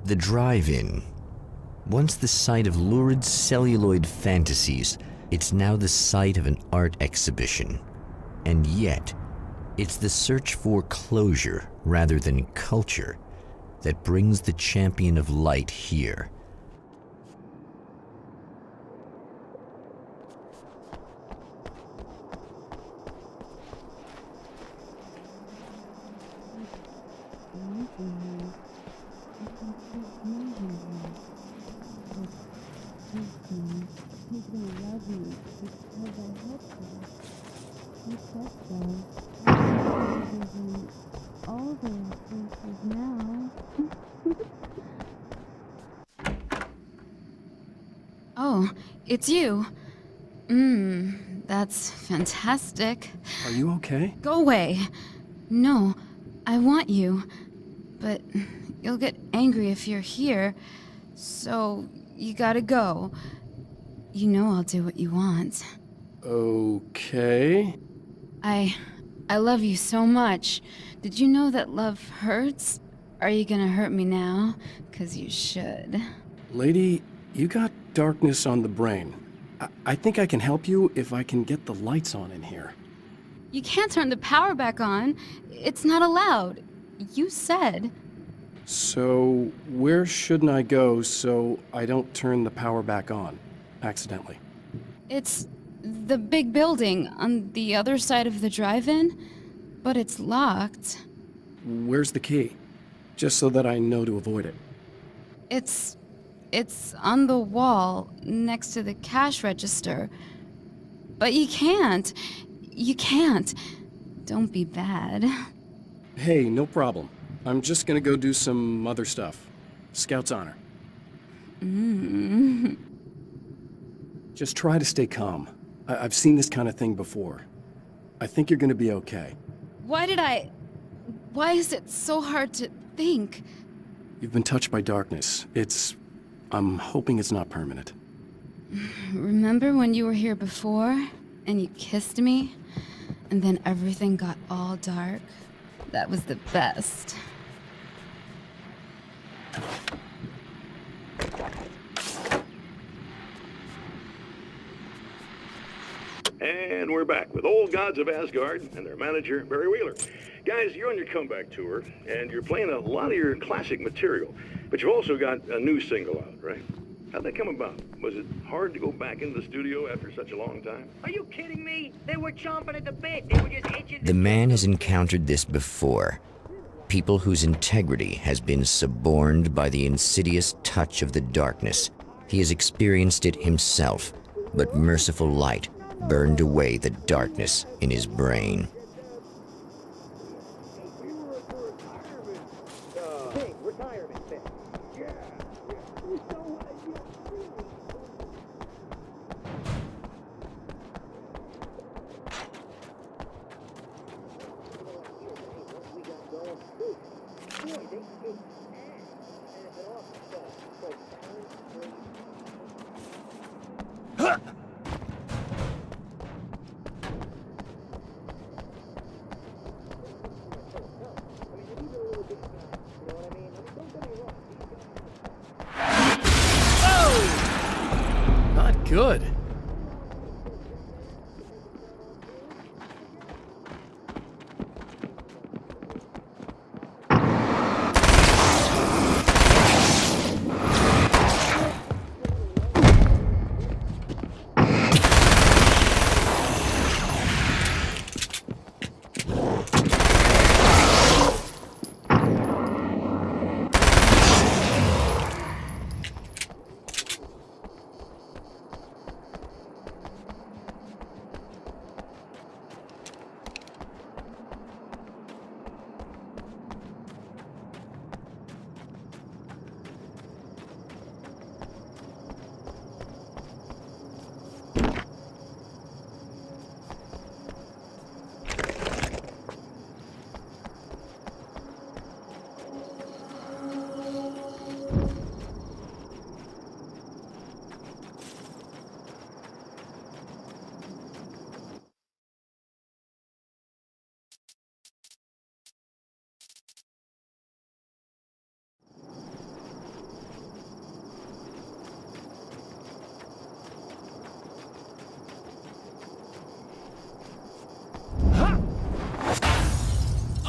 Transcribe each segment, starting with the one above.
The drive-in. Once the site of lurid celluloid fantasies, it's now the site of an art exhibition. And yet, it's the search for closure rather than culture that brings the champion of light here. Oh, it's you. That's fantastic. Are you okay? Go away. No, I want you. But you'll get angry if you're here, so you gotta go. You know I'll do what you want. Okay. I love you so much. Did you know that love hurts? Are you gonna hurt me now? 'Cause you should. Lady, you got darkness on the brain. I think I can help you if I can get the lights on in here. You can't turn the power back on. It's not allowed. You said. So, where shouldn't I go so I don't turn the power back on accidentally? It's the big building on the other side of the drive-in, but it's locked. Where's the key? Just so that I know to avoid it. It's on the wall next to the cash register. But you can't. You can't. Don't be bad. Hey, no problem. I'm just gonna go do some other stuff. Scout's honor. Just try to stay calm. I've seen this kind of thing before. I think you're gonna be okay. Why is it so hard to think? You've been touched by darkness. I'm hoping it's not permanent. Remember when you were here before, and you kissed me, and then everything got all dark? That was the best. And we're back with Old Gods of Asgard and their manager, Barry Wheeler. Guys, you're on your comeback tour, and you're playing a lot of your classic material, but you've also got a new single out, right? How'd that come about? Was it hard to go back into the studio after such a long time? Are you kidding me? They were chomping at the bit. They were just itching. The man has encountered this before. People whose integrity has been suborned by the insidious touch of the darkness. He has experienced it himself, but merciful light burned away the darkness in his brain. Not good.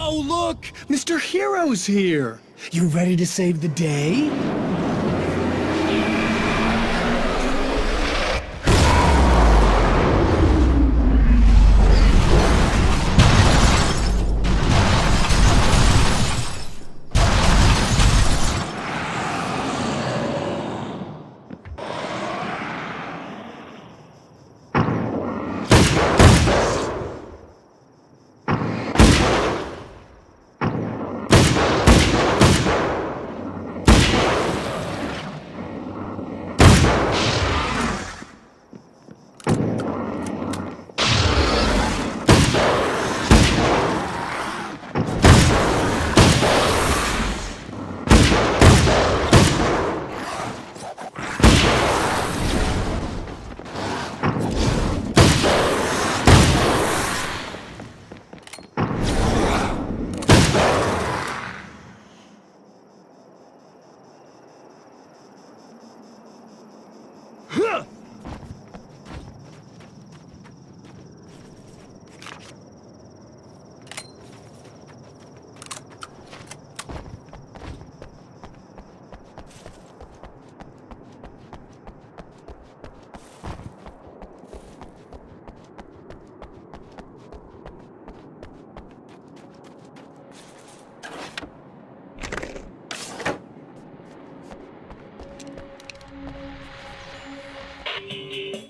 Oh, look! Mr. Hero's here! You ready to save the day?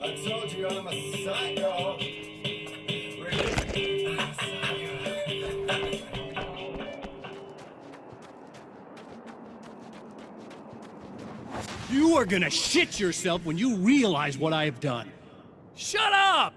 I told you I'm a psycho. You are gonna shit yourself when you realize what I have done. Shut up!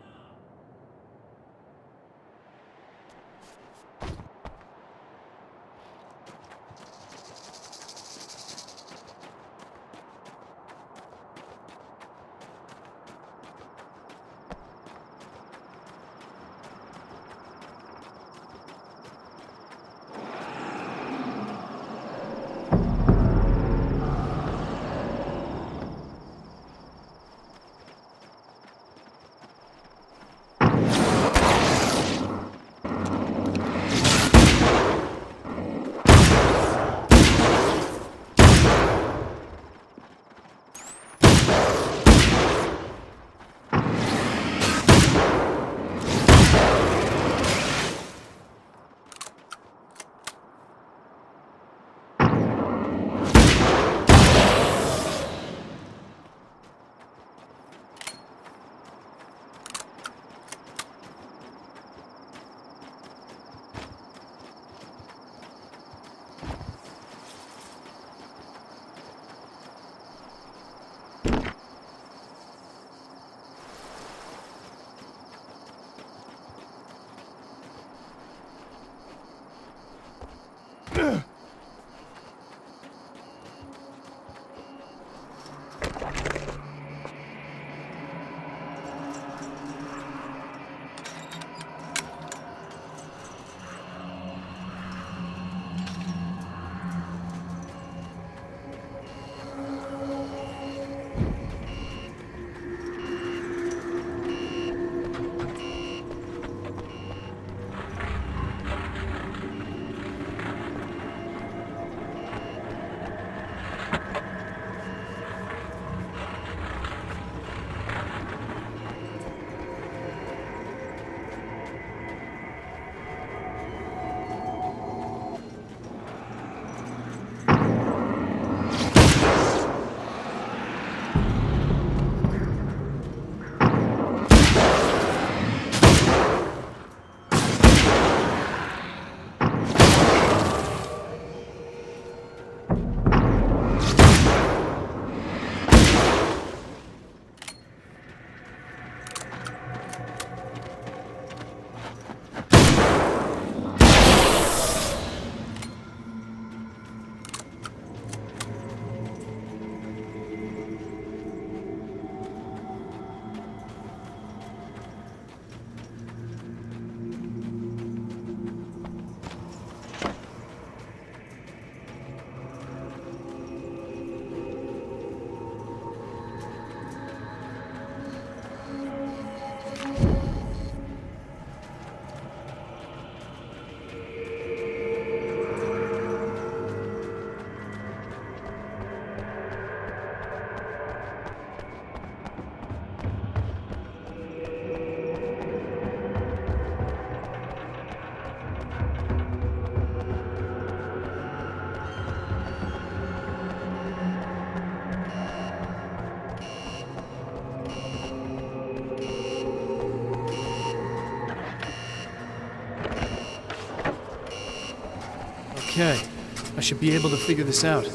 Okay, I should be able to figure this out.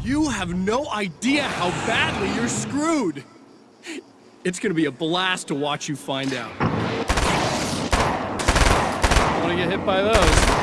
You have no idea how badly you're screwed. It's gonna be a blast to watch you find out. Don't want to get hit by those.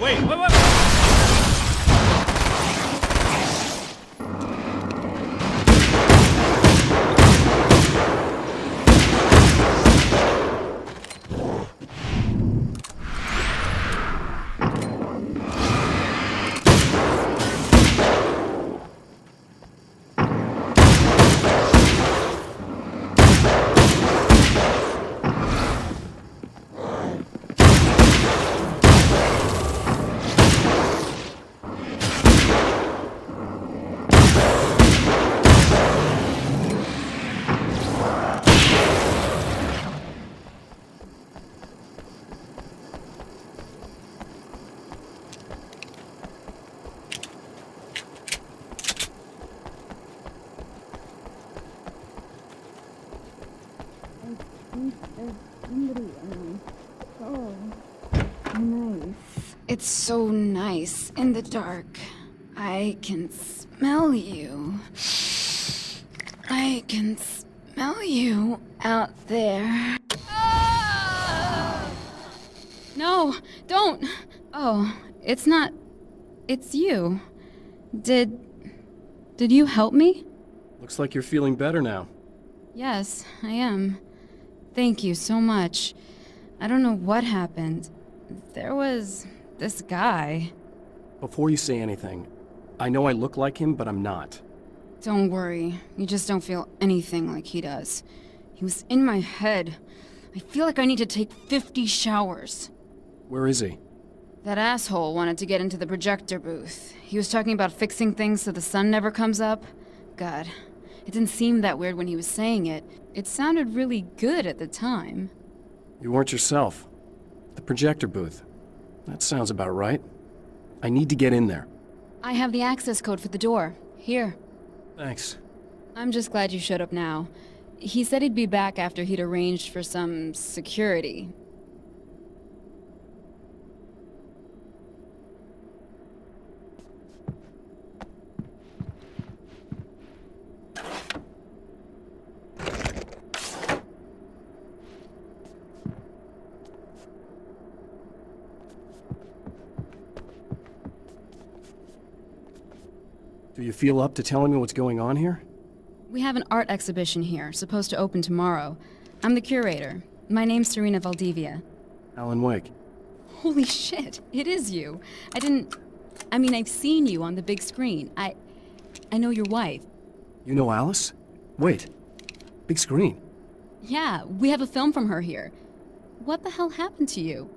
Wait. It's so nice in the dark. I can smell you. I can smell you out there. Ah! No, don't. Oh, it's not. It's you. Did you help me? Looks like you're feeling better now. Yes, I am. Thank you so much. I don't know what happened. There was this guy. Before you say anything, I know I look like him, but I'm not. Don't worry. You just don't feel anything like he does. He was in my head. I feel like I need to take 50 showers. Where is he? That asshole wanted to get into the projector booth. He was talking about fixing things so the sun never comes up. God, it didn't seem that weird when he was saying it. It sounded really good at the time. You weren't yourself. The projector booth. That sounds about right. I need to get in there. I have the access code for the door. Here. Thanks. I'm just glad you showed up now. He said he'd be back after he'd arranged for some security. Do you feel up to telling me what's going on here? We have an art exhibition here, supposed to open tomorrow. I'm the curator. My name's Serena Valdivia. Alan Wake. Holy shit, it is you. I've seen you on the big screen. I know your wife. You know Alice? Wait. Big screen. Yeah, we have a film from her here. What the hell happened to you?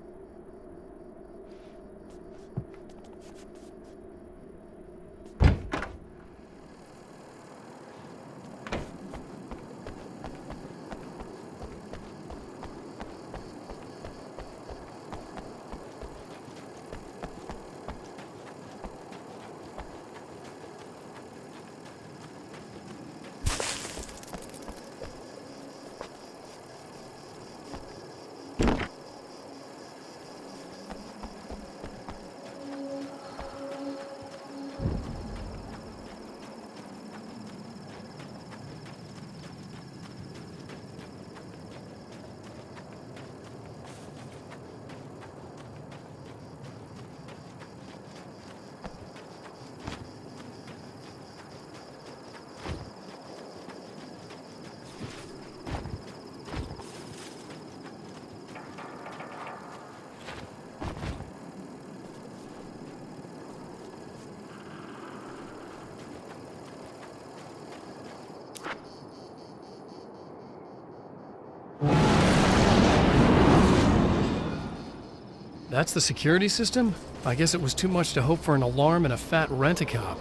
That's the security system? I guess it was too much to hope for an alarm and a fat rent-a-cop.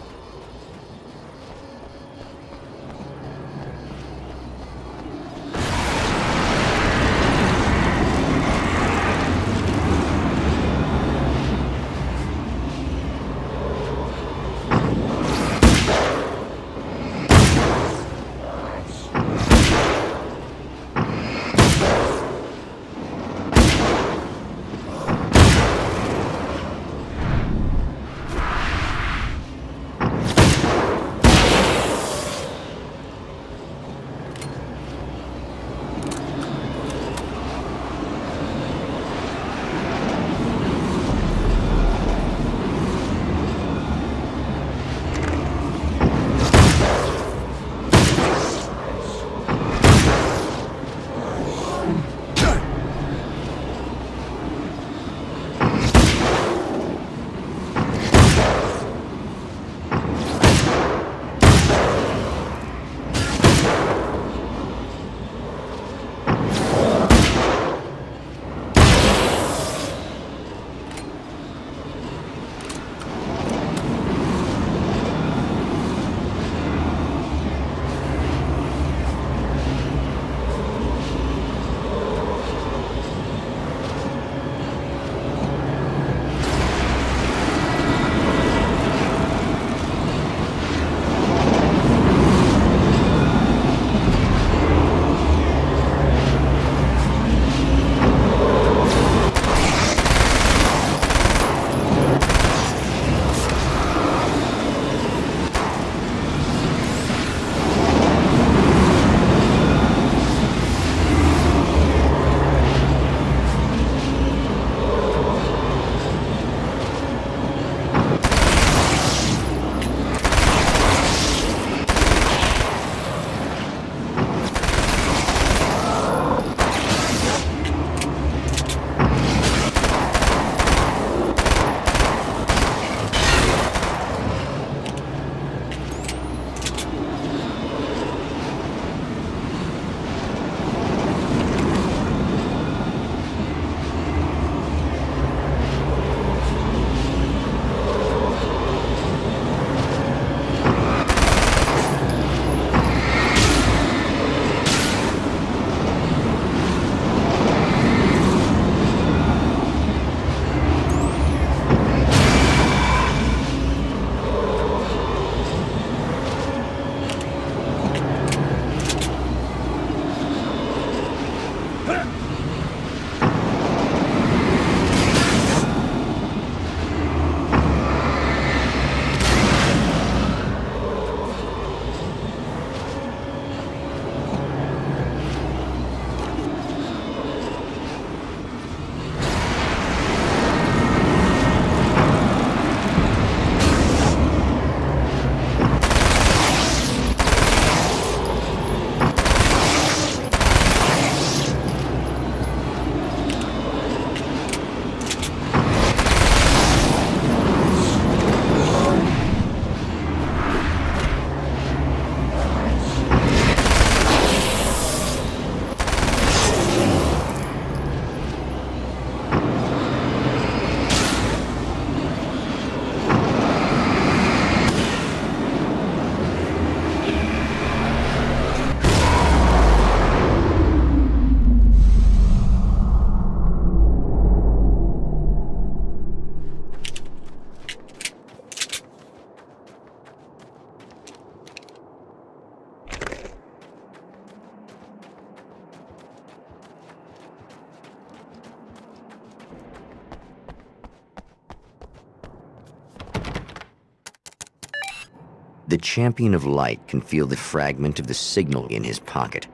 The Champion of Light can feel the fragment of the signal in his pocket,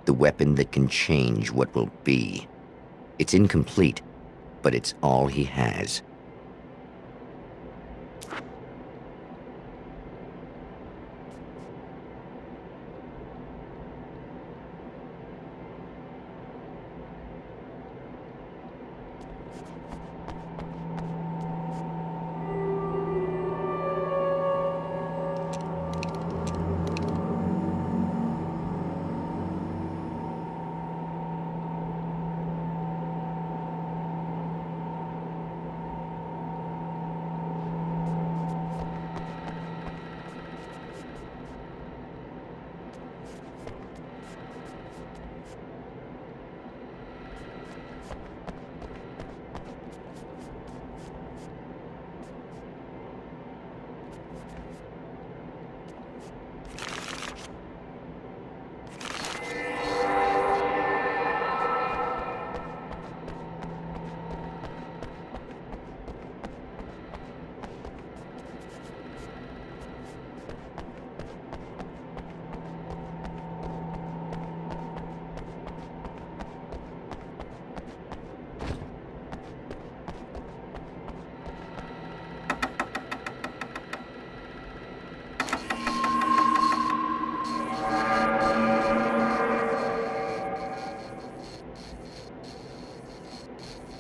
the weapon that can change what will be. It's incomplete, but it's all he has.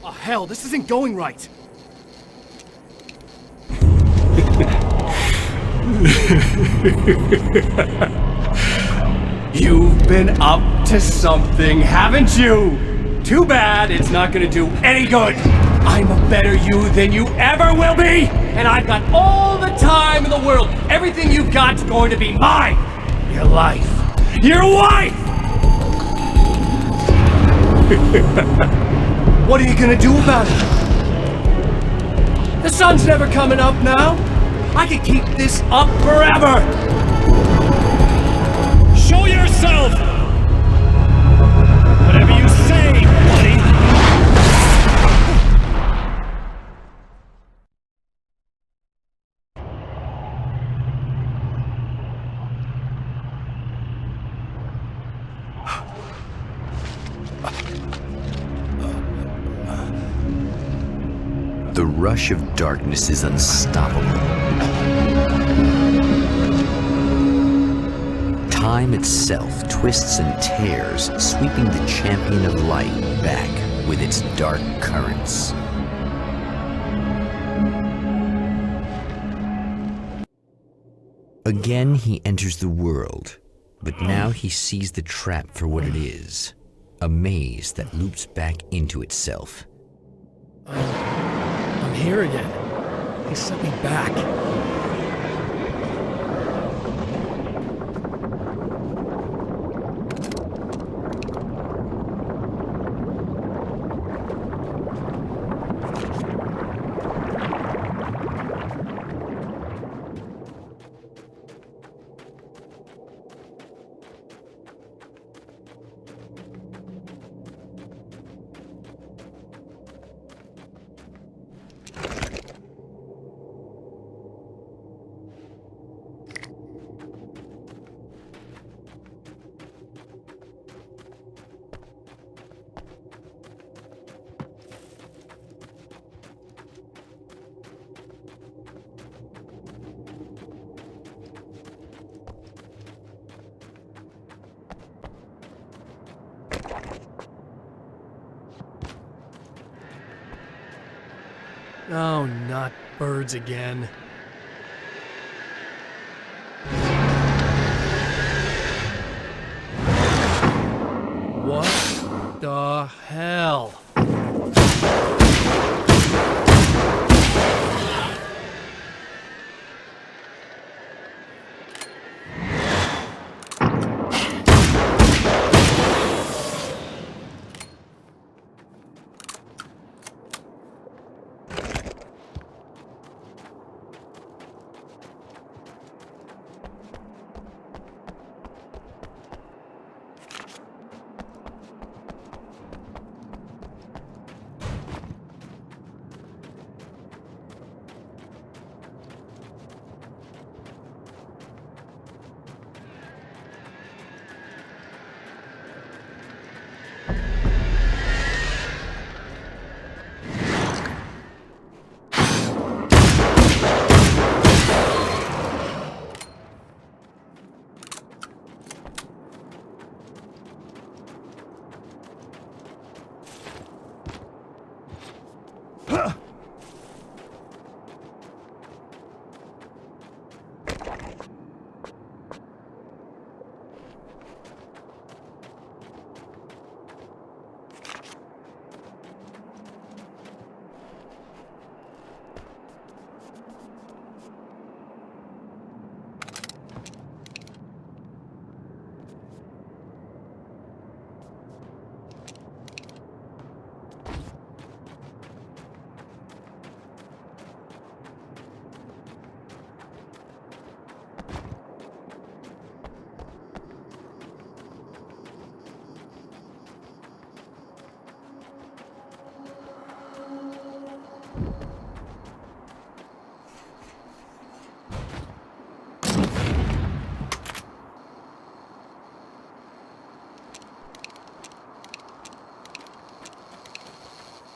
Oh, hell, this isn't going right. You've been up to something, haven't you? Too bad it's not gonna do any good. I'm a better you than you ever will be, and I've got all the time in the world. Everything you've got's going to be mine. Your life. Your wife! What are you gonna do about it? The sun's never coming up now. I can keep this up forever. Show yourself! Whatever you say, buddy. The rush of darkness is unstoppable. Time itself twists and tears, sweeping the Champion of Light back with its dark currents. Again, he enters the world, but now he sees the trap for what it is, a maze that loops back into itself. I'm here again. He sent me back. Oh, not birds again. What the hell?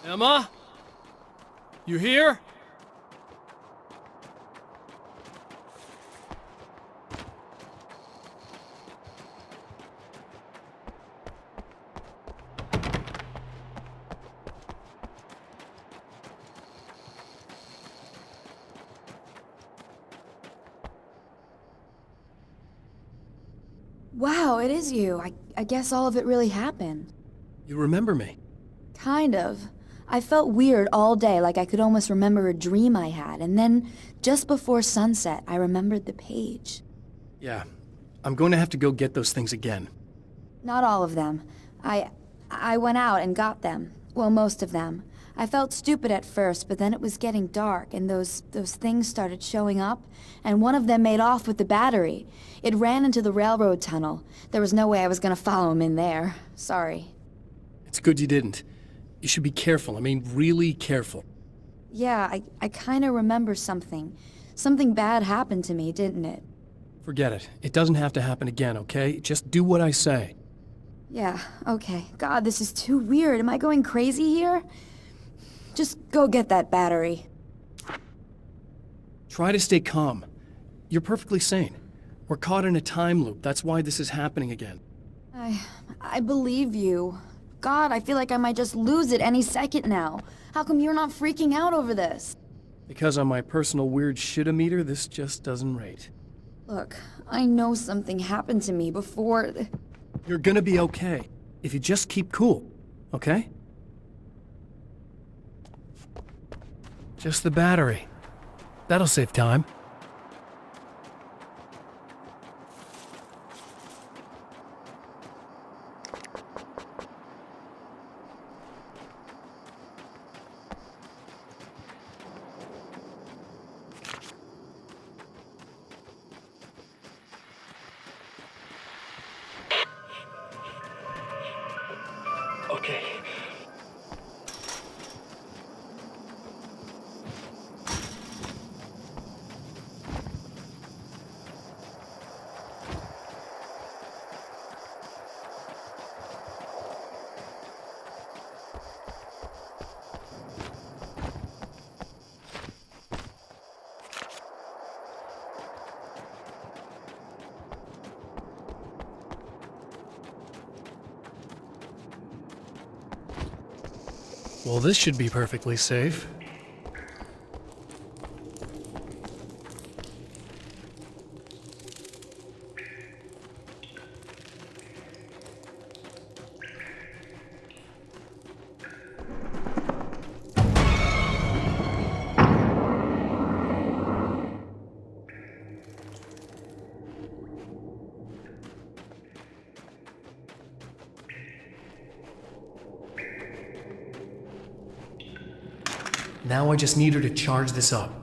Emma? You here? Wow, it is you. I guess all of it really happened. You remember me? Kind of. I felt weird all day, like I could almost remember a dream I had, and then, just before sunset, I remembered the page. Yeah. I'm going to have to go get those things again. Not all of them. I went out and got them. Well, most of them. I felt stupid at first, but then it was getting dark, and those things started showing up, and one of them made off with the battery. It ran into the railroad tunnel. There was no way I was gonna follow him in there. Sorry. It's good you didn't. You should be careful. I mean, really careful. Yeah, I kinda remember something. Something bad happened to me, didn't it? Forget it. It doesn't have to happen again, okay? Just do what I say. Yeah, okay. God, this is too weird. Am I going crazy here? Just go get that battery. Try to stay calm. You're perfectly sane. We're caught in a time loop. That's why this is happening again. I believe you. God, I feel like I might just lose it any second now. How come you're not freaking out over this? Because on my personal weird shit-o-meter, this just doesn't rate. Look, I know something happened to me before... You're gonna be okay. If you just keep cool, okay? Just the battery. That'll save time. Okay. Well, this should be perfectly safe. Now I just need her to charge this up.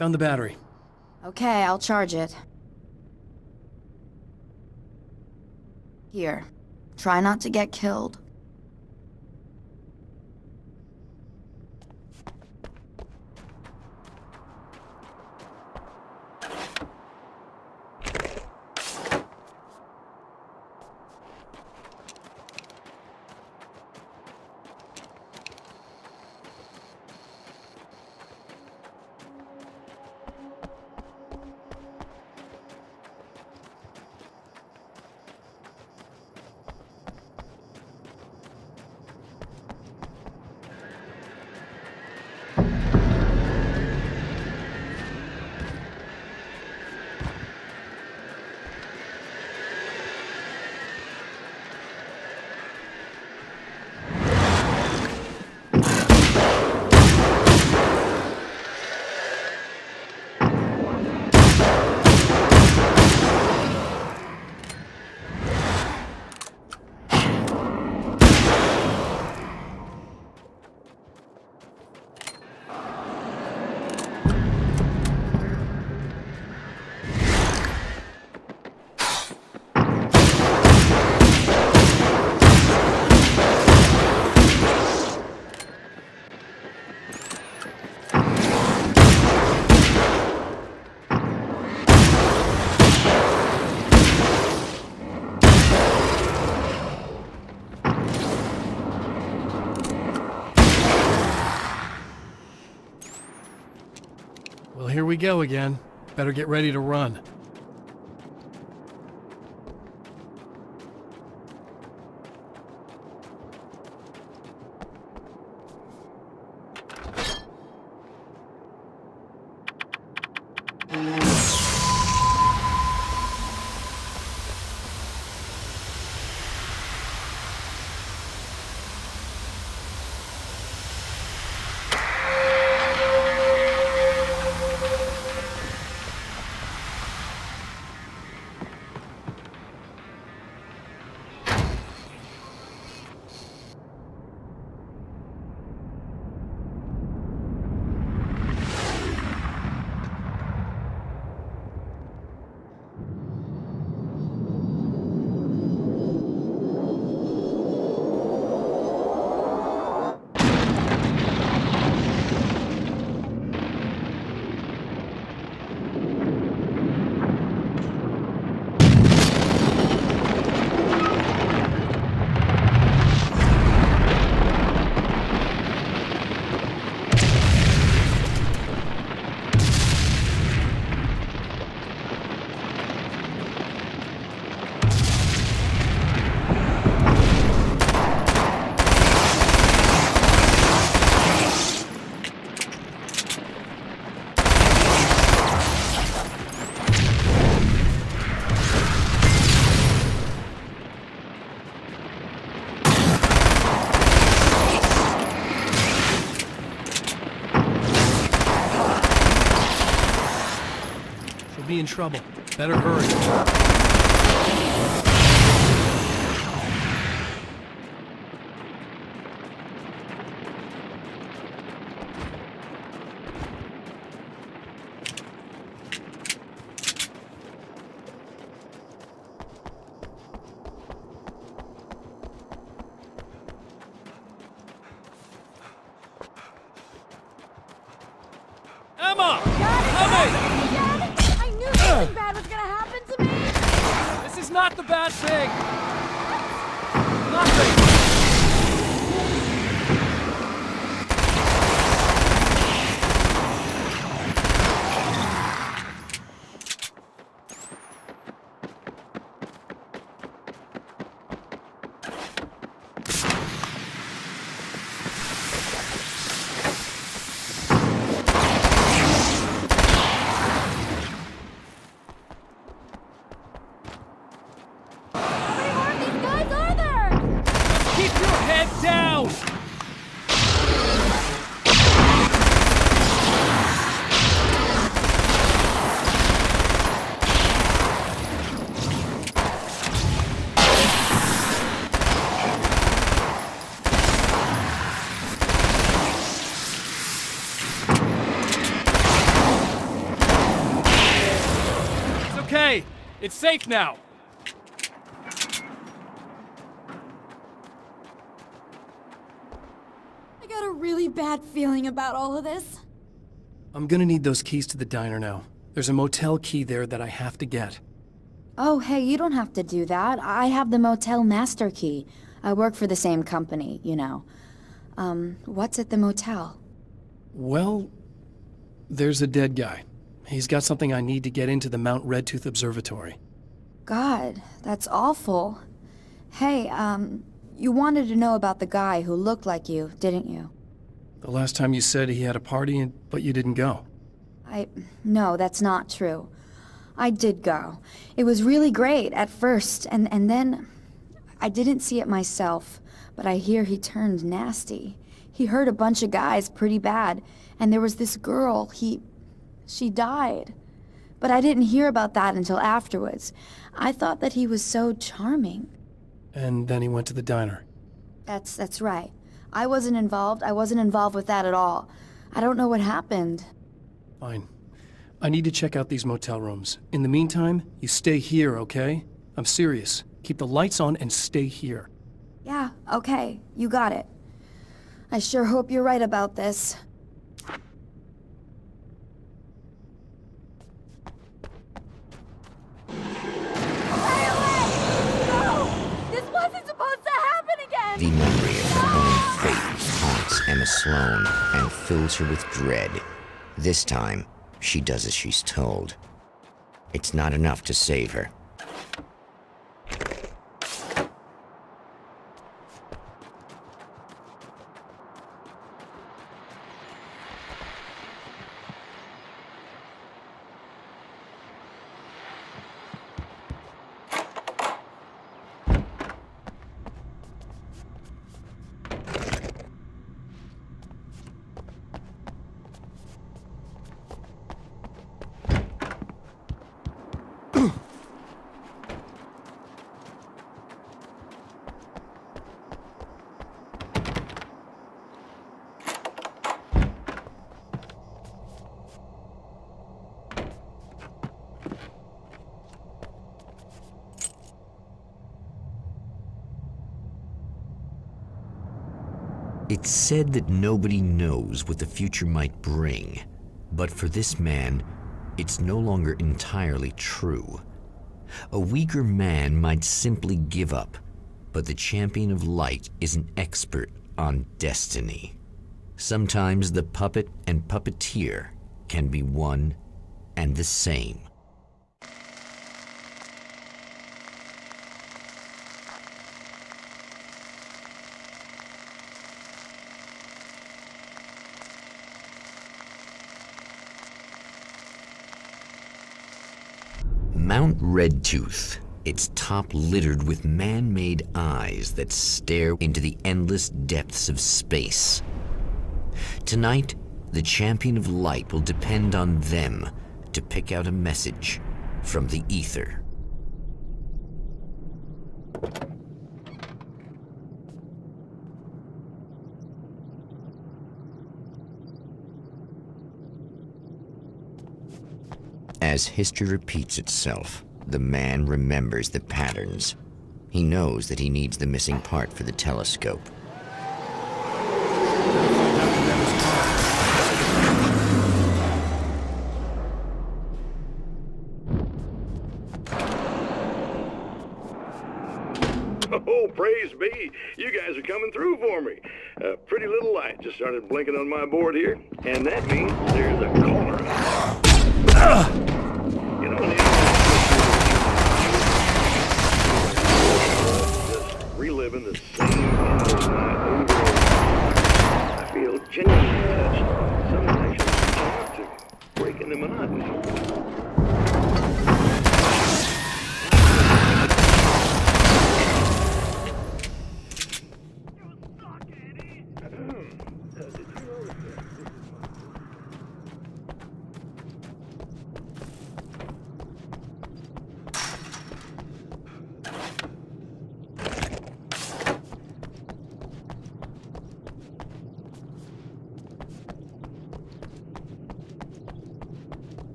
Found the battery. Okay, I'll charge it. Here. Try not to get killed. Well, here we go again. Better get ready to run. Be in trouble. Better hurry. Emma! Coming! Something bad was gonna happen to me! This is not the bad thing! Nothing! Okay, it's safe now. I got a really bad feeling about all of this. I'm gonna need those keys to the diner now. There's a motel key there that I have to get. Oh, hey, you don't have to do that. I have the motel master key. I work for the same company, you know. What's at the motel? Well, there's a dead guy. He's got something I need to get into the Mount Redtooth Observatory. God, that's awful. Hey, you wanted to know about the guy who looked like you, didn't you? The last time you said he had a party, but you didn't go. No, that's not true. I did go. It was really great at first, and then I didn't see it myself, but I hear he turned nasty. He hurt a bunch of guys pretty bad, and there was this girl, she died. But I didn't hear about that until afterwards. I thought that he was so charming. And then he went to the diner. That's right. I wasn't involved with that at all. I don't know what happened. Fine. I need to check out these motel rooms. In the meantime, you stay here, okay? I'm serious. Keep the lights on and stay here. Yeah, okay. You got it. I sure hope you're right about this. This wasn't supposed to happen again! The memory of her own fate haunts Emma Sloan and fills her with dread. This time, she does as she's told. It's not enough to save her. It's said that nobody knows what the future might bring, but for this man, it's no longer entirely true. A weaker man might simply give up, but the champion of light is an expert on destiny. Sometimes the puppet and puppeteer can be one and the same. Mount Redtooth, its top littered with man-made eyes that stare into the endless depths of space. Tonight, the champion of light will depend on them to pick out a message from the ether. As history repeats itself, the man remembers the patterns. He knows that he needs the missing part for the telescope. Oh, praise be. You guys are coming through for me. A pretty little light just started blinking on my board here, and that means there's a caller. You know, just reliving the same endless night over and over. I feel genuinely touched. Some nights I to breaking the monotony.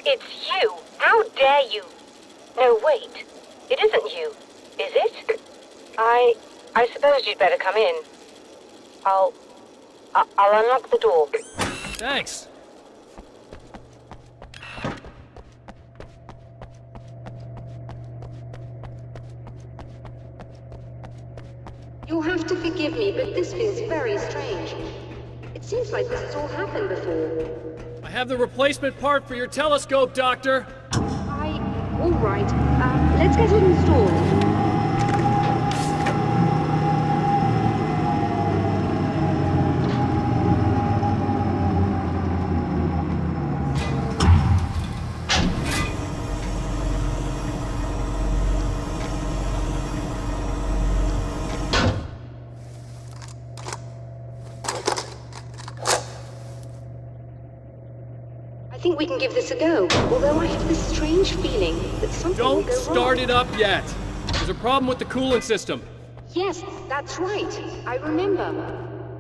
It's you! How dare you! No, wait. It isn't you, is it? I suppose you'd better come in. I'll unlock the door. Thanks. You'll have to forgive me, but this feels very strange. It seems like this has all happened before. I have the replacement part for your telescope, Doctor. All right. Let's get it installed. I think we can give this a go, although I have this strange feeling that something will Don't go start wrong. it up yet. There's a problem with the coolant system. Yes, that's right. I remember.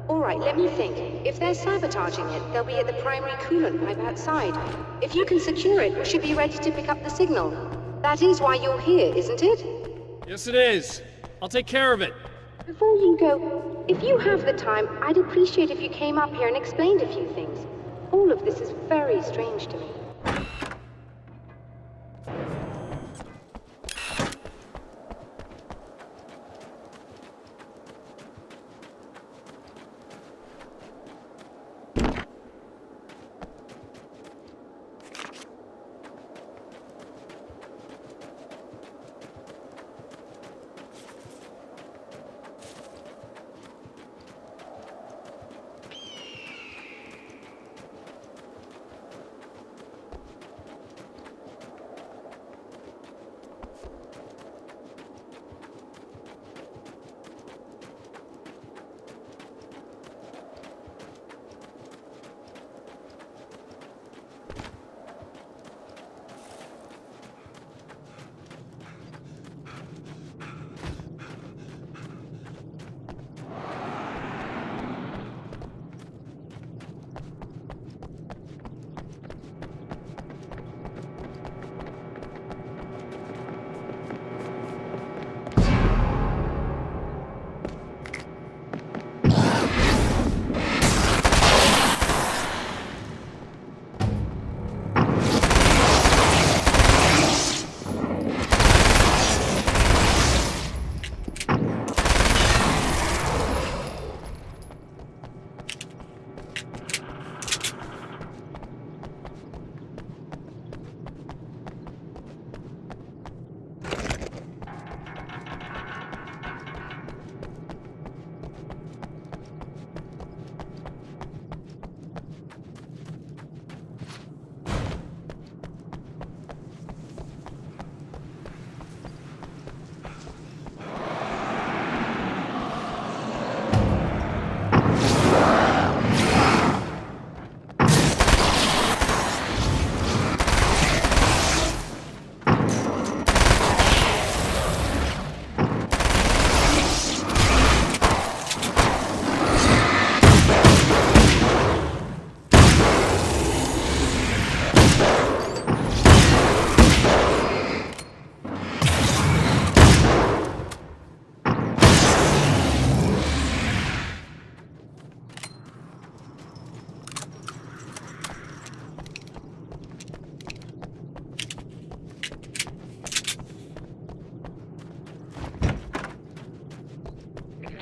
All right, let me think. If they're sabotaging it, they'll be at the primary coolant pipe outside. If you can secure it, we should be ready to pick up the signal. That is why you're here, isn't it? Yes, it is. I'll take care of it. Before you go, if you have the time, I'd appreciate if you came up here and explained a few things. All of this is very strange to me.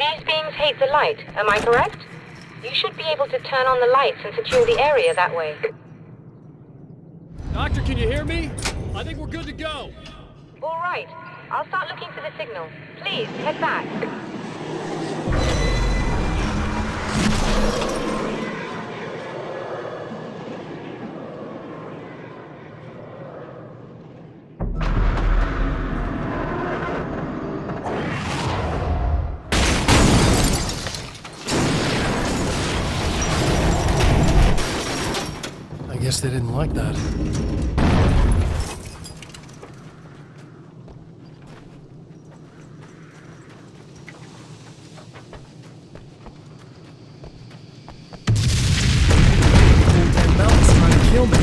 These beams hate the light, am I correct? You should be able to turn on the lights and secure the area that way. Doctor, can you hear me? I think we're good to go. All right. I'll start looking for the signal. Please, head back. I guess they didn't like that. That mountain's trying to kill me.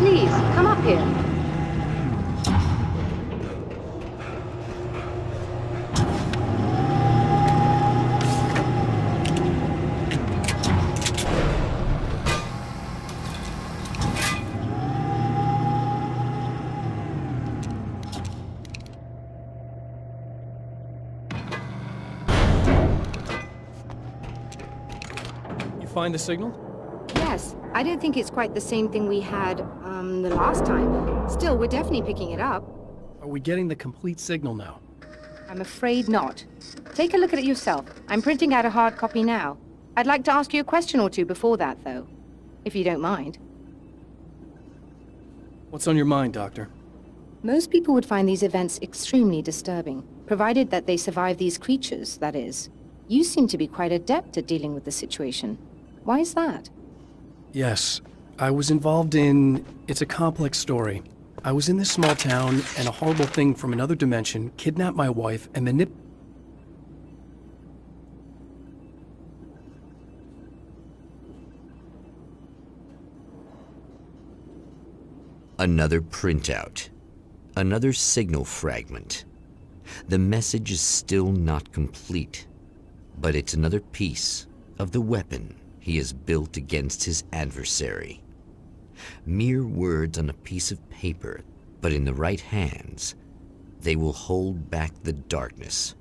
Please, come up here. Find the signal? Yes, I don't think it's quite the same thing we had, the last time. Still, we're definitely picking it up. Are we getting the complete signal now? I'm afraid not. Take a look at it yourself. I'm printing out a hard copy now. I'd like to ask you a question or two before that, though. If you don't mind. What's on your mind, Doctor? Most people would find these events extremely disturbing, provided that they survive these creatures, that is. You seem to be quite adept at dealing with the situation. Why is that? Yes, I was involved in... It's a complex story. I was in this small town, and a horrible thing from another dimension kidnapped my wife and Another printout. Another signal fragment. The message is still not complete, but it's another piece of the weapon he has built against his adversary. Mere words on a piece of paper, but in the right hands, they will hold back the darkness.